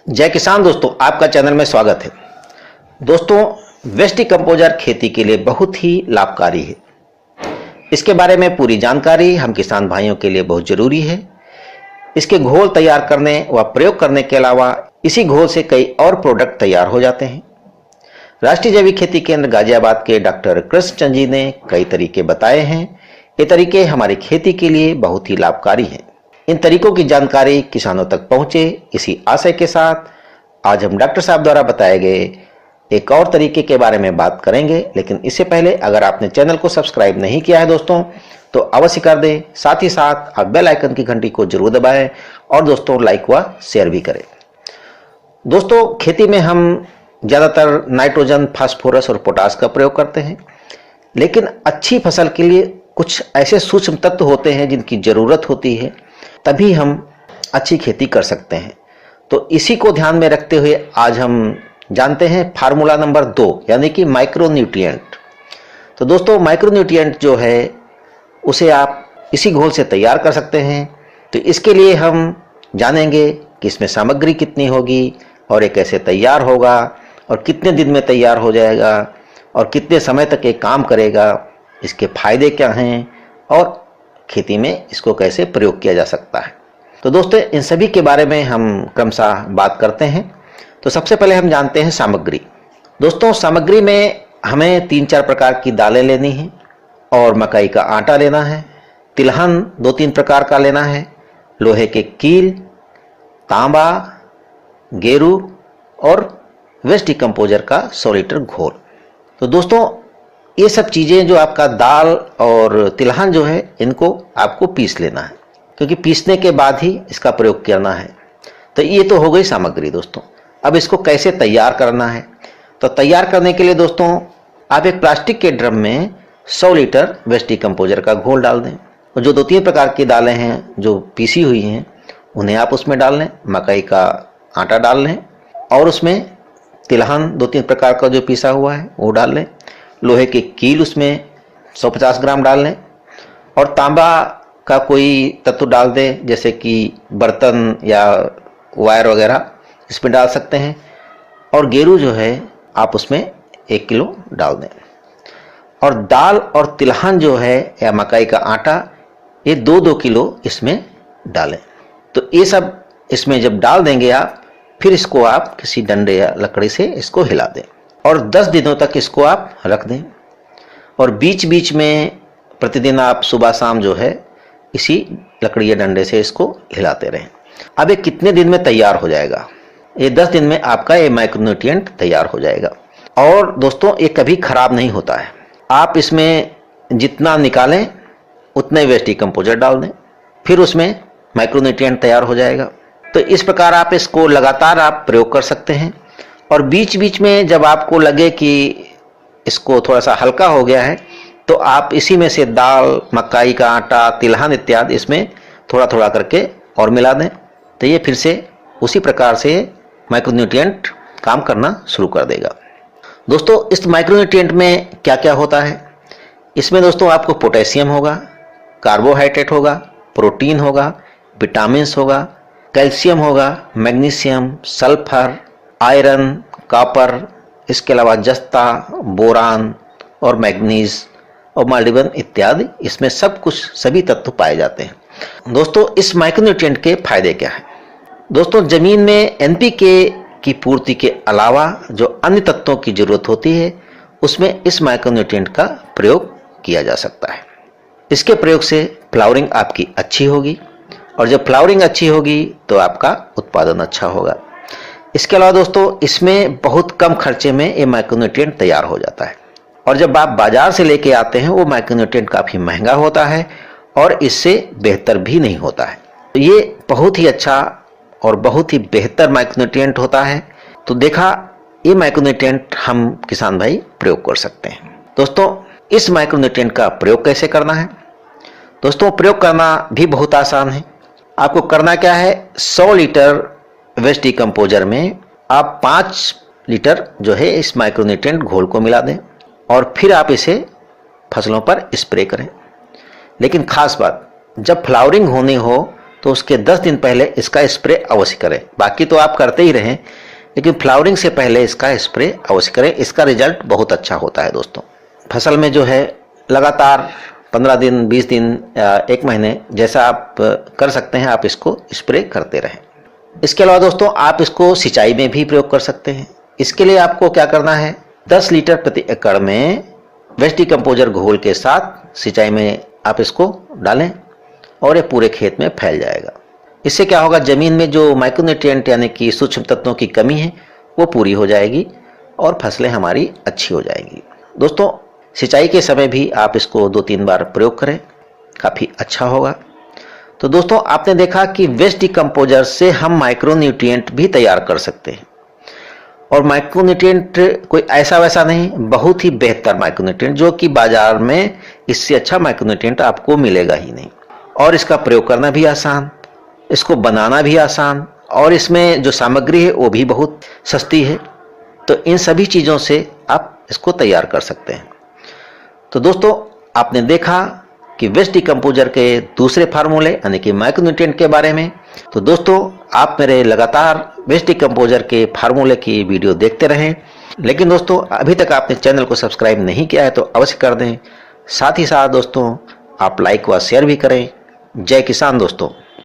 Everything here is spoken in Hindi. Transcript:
जय किसान दोस्तों, आपका चैनल में स्वागत है। दोस्तों, वेस्ट डिकम्पोजर खेती के लिए बहुत ही लाभकारी है। इसके बारे में पूरी जानकारी हम किसान भाइयों के लिए बहुत जरूरी है। इसके घोल तैयार करने व प्रयोग करने के अलावा इसी घोल से कई और प्रोडक्ट तैयार हो जाते हैं। राष्ट्रीय जैविक खेती केंद्र गाजियाबाद के डॉक्टर कृष्ण चंद जी ने कई तरीके बताए हैं। ये तरीके हमारी खेती के लिए बहुत ही लाभकारी हैं। इन तरीकों की जानकारी किसानों तक पहुंचे, इसी आशय के साथ आज हम डॉक्टर साहब द्वारा बताए गए एक और तरीके के बारे में बात करेंगे। लेकिन इससे पहले अगर आपने चैनल को सब्सक्राइब नहीं किया है दोस्तों, तो अवश्य कर दें। साथ ही साथ आप बेल आइकन की घंटी को जरूर दबाएं और दोस्तों लाइक व शेयर भी करें। दोस्तों, खेती में हम ज़्यादातर नाइट्रोजन, फास्फोरस और पोटास का प्रयोग करते हैं, लेकिन अच्छी फसल के लिए कुछ ऐसे सूक्ष्म तत्व होते हैं जिनकी ज़रूरत होती है, तभी हम अच्छी खेती कर सकते हैं। तो इसी को ध्यान में रखते हुए आज हम जानते हैं फार्मूला नंबर 2 यानी कि माइक्रोन्यूट्रिएंट। तो दोस्तों, माइक्रोन्यूट्रिएंट जो है उसे आप इसी घोल से तैयार कर सकते हैं। तो इसके लिए हम जानेंगे कि इसमें सामग्री कितनी होगी और ये कैसे तैयार होगा और कितने दिन में तैयार हो जाएगा और कितने समय तक ये काम करेगा, इसके फायदे क्या हैं और खेती में इसको कैसे प्रयोग किया जा सकता है। तो दोस्तों, इन सभी के बारे में हम क्रमशः बात करते हैं। तो सबसे पहले हम जानते हैं सामग्री। दोस्तों, सामग्री में हमें 3-4 प्रकार की दालें लेनी है और मकई का आटा लेना है, तिलहन 2-3 प्रकार का लेना है, लोहे के कील, तांबा, गेरू और वेस्ट डिकम्पोजर का 100 लीटर घोल। तो दोस्तों, ये सब चीज़ें जो आपका दाल और तिलहन जो है, इनको आपको पीस लेना है, क्योंकि पीसने के बाद ही इसका प्रयोग करना है। तो ये तो हो गई सामग्री। दोस्तों, अब इसको कैसे तैयार करना है, तो तैयार करने के लिए दोस्तों आप एक प्लास्टिक के ड्रम में 100 लीटर वेस्ट डिकम्पोजर का घोल डाल दें और जो 2-3 प्रकार की दालें हैं जो पीसी हुई हैं उन्हें आप उसमें डाल लें, मकई का आटा डाल लें और उसमें तिलहन 2-3 प्रकार का जो पीसा हुआ है वो डाल लें, लोहे के कील उसमें 150 ग्राम डाल लें और तांबा का कोई तत्व डाल दें, जैसे कि बर्तन या वायर वगैरह इसमें डाल सकते हैं। और गेरू जो है आप उसमें 1 किलो डाल दें और दाल और तिलहन जो है या मकई का आटा ये 2-2 किलो इसमें डालें। तो ये सब इसमें जब डाल देंगे आप, फिर इसको आप किसी डंडे या लकड़ी से इसको हिला दें और 10 दिनों तक इसको आप रख दें और बीच बीच में प्रतिदिन आप सुबह शाम जो है इसी लकड़ी या डंडे से इसको हिलाते रहें। अब ये कितने दिन में तैयार हो जाएगा? ये 10 दिन में आपका ये माइक्रोन्यूट्रिएंट तैयार हो जाएगा। और दोस्तों, ये कभी खराब नहीं होता है। आप इसमें जितना निकालें उतने वेस्ट डिकम्पोजर डाल दें, फिर उसमें माइक्रोन्यूट्रिएंट तैयार हो जाएगा। तो इस प्रकार आप इसको लगातार आप प्रयोग कर सकते हैं और बीच बीच में जब आपको लगे कि इसको थोड़ा सा हल्का हो गया है, तो आप इसी में से दाल, मकई का आटा, तिलहन इत्यादि इसमें थोड़ा थोड़ा करके और मिला दें। तो ये फिर से उसी प्रकार से माइक्रोन्यूट्रिएंट काम करना शुरू कर देगा। दोस्तों, इस माइक्रोन्यूट्रिएंट में क्या क्या होता है? इसमें दोस्तों आपको पोटेशियम होगा, कार्बोहाइड्रेट होगा, प्रोटीन होगा, विटामिन्स होगा, कैल्शियम होगा, मैग्नीशियम, सल्फर, आयरन, कॉपर, इसके अलावा जस्ता, बोरान और मैग्नीज और माल्डिबन इत्यादि, इसमें सब कुछ सभी तत्व पाए जाते हैं। दोस्तों, इस माइक्रोन्यूट्रिएंट के फायदे क्या हैं? दोस्तों, जमीन में एनपीके की पूर्ति के अलावा जो अन्य तत्वों की जरूरत होती है उसमें इस माइक्रोन्यूट्रिएंट का प्रयोग किया जा सकता है। इसके प्रयोग से फ्लावरिंग आपकी अच्छी होगी और जब फ्लावरिंग अच्छी होगी तो आपका उत्पादन अच्छा होगा। इसके अलावा दोस्तों, इसमें बहुत कम खर्चे में ये माइक्रोन्यूट्रिएंट तैयार हो जाता है और जब आप बाजार से लेके आते हैं वो माइक्रोन्यूट्रिएंट काफ़ी महंगा होता है और इससे बेहतर भी नहीं होता है। तो ये बहुत ही अच्छा और बहुत ही बेहतर माइक्रोन्यूट्रिएंट होता है। तो देखा, ये माइक्रोन्यूट्रिएंट हम किसान भाई प्रयोग कर सकते हैं। दोस्तों, इस माइक्रोन्यूट्रिएंट का प्रयोग कैसे करना है? दोस्तों, प्रयोग करना भी बहुत आसान है। आपको करना क्या है, 100 लीटर वेस्ट डिकम्पोजर में आप 5 लीटर जो है इस माइक्रोन्यूट्रिएंट घोल को मिला दें और फिर आप इसे फसलों पर स्प्रे करें। लेकिन खास बात, जब फ्लावरिंग होनी हो तो उसके 10 दिन पहले इसका स्प्रे अवश्य करें। बाकी तो आप करते ही रहें, लेकिन फ्लावरिंग से पहले इसका स्प्रे अवश्य करें। इसका रिजल्ट बहुत अच्छा होता है दोस्तों। फसल में जो है लगातार 15 दिन, 20 दिन, 1 महीने जैसा आप कर सकते हैं, आप इसको स्प्रे करते रहें। इसके अलावा दोस्तों आप इसको सिंचाई में भी प्रयोग कर सकते हैं। इसके लिए आपको क्या करना है, 10 लीटर प्रति एकड़ में वेस्ट डिकम्पोजर घोल के साथ सिंचाई में आप इसको डालें और ये पूरे खेत में फैल जाएगा। इससे क्या होगा, जमीन में जो माइक्रोन्यूट्रिएंट यानी कि सूक्ष्म तत्वों की कमी है वो पूरी हो जाएगी और फसलें हमारी अच्छी हो जाएंगी। दोस्तों सिंचाई के समय भी आप इसको 2-3 बार प्रयोग करें, काफ़ी अच्छा होगा। तो दोस्तों आपने देखा कि वेस्ट डिकम्पोजर से हम माइक्रोन्यूट्रिएंट भी तैयार कर सकते हैं, और माइक्रोन्यूट्रिएंट कोई ऐसा वैसा नहीं, बहुत ही बेहतर माइक्रोन्यूट्रिएंट, जो कि बाजार में इससे अच्छा माइक्रोन्यूट्रिएंट आपको मिलेगा ही नहीं। और इसका प्रयोग करना भी आसान, इसको बनाना भी आसान, और इसमें जो सामग्री है वो भी बहुत सस्ती है। तो इन सभी चीज़ों से आप इसको तैयार कर सकते हैं। तो दोस्तों आपने देखा कि वेस्ट डिकम्पोजर के दूसरे फार्मूले यानी कि माइक्रोन्यूट्रिएंट के बारे में। तो दोस्तों आप मेरे लगातार वेस्ट डिकम्पोजर के फार्मूले की वीडियो देखते रहें। लेकिन दोस्तों अभी तक आपने चैनल को सब्सक्राइब नहीं किया है तो अवश्य कर दें। साथ ही साथ दोस्तों आप लाइक व शेयर भी करें। जय किसान दोस्तों।